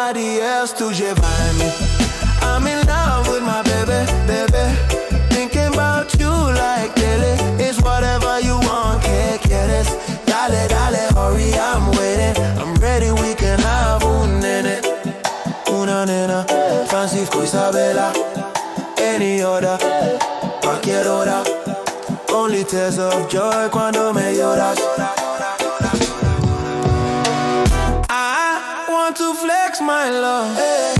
nobody else to llevarme. I'm in love with my baby, baby. Thinking about you like daily. It's whatever you want, ¿qué quieres? Dale, dale, hurry, I'm waiting. I'm ready, we can have un nene. Una nena, Francisco Isabela. Any order, cualquier hora. Only tears of joy cuando me lloras. I want to flex my love. Hey.